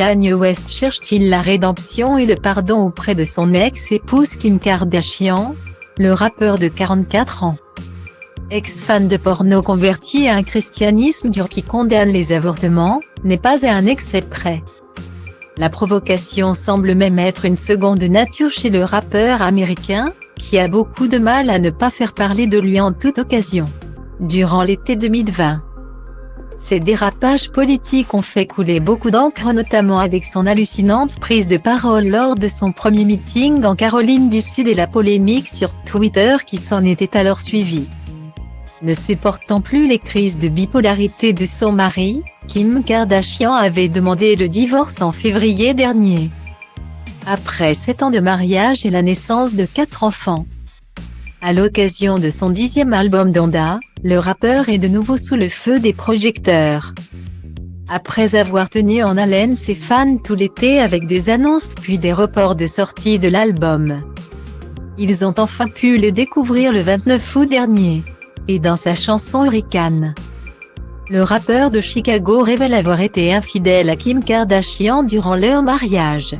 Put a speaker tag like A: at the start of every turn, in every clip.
A: Kanye West cherche-t-il la rédemption et le pardon auprès de son ex-épouse Kim Kardashian? Le rappeur de 44 ans, ex-fan de porno converti à un christianisme dur qui condamne les avortements, n'est pas à un excès près. La provocation semble même être une seconde nature chez le rappeur américain, qui a beaucoup de mal à ne pas faire parler de lui en toute occasion. Durant l'été 2020, ses dérapages politiques ont fait couler beaucoup d'encre, notamment avec son hallucinante prise de parole lors de son premier meeting en Caroline du Sud et la polémique sur Twitter qui s'en était alors suivie. Ne supportant plus les crises de bipolarité de son mari, Kim Kardashian avait demandé le divorce en février dernier. Après 7 ans de mariage et la naissance de 4 enfants. À l'occasion de son 10e album Donda, le rappeur est de nouveau sous le feu des projecteurs. Après avoir tenu en haleine ses fans tout l'été avec des annonces puis des reports de sortie de l'album, ils ont enfin pu le découvrir le 29 août dernier. Et dans sa chanson Hurricane, le rappeur de Chicago révèle avoir été infidèle à Kim Kardashian durant leur mariage.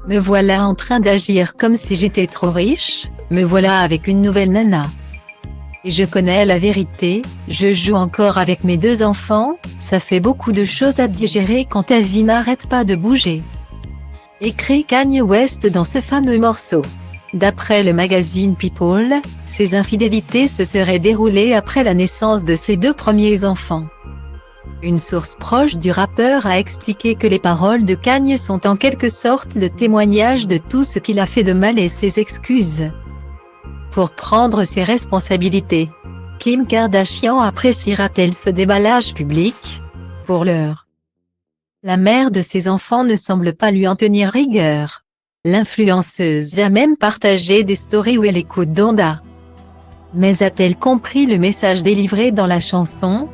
A: Me voilà en train d'agir comme si j'étais trop riche, me voilà avec une nouvelle nana. Et je connais la vérité, je joue encore avec mes 2 enfants, ça fait beaucoup de choses à digérer quand ta vie n'arrête pas de bouger. Écrit Kanye West dans ce fameux morceau. D'après le magazine People, ces infidélités se seraient déroulées après la naissance de ses 2 premiers enfants. Une source proche du rappeur a expliqué que les paroles de Kanye sont en quelque sorte le témoignage de tout ce qu'il a fait de mal et ses excuses pour prendre ses responsabilités. Kim Kardashian appréciera-t-elle ce déballage public? Pour l'heure, la mère de ses enfants ne semble pas lui en tenir rigueur. L'influenceuse a même partagé des stories où elle écoute Donda. Mais a-t-elle compris le message délivré dans la chanson?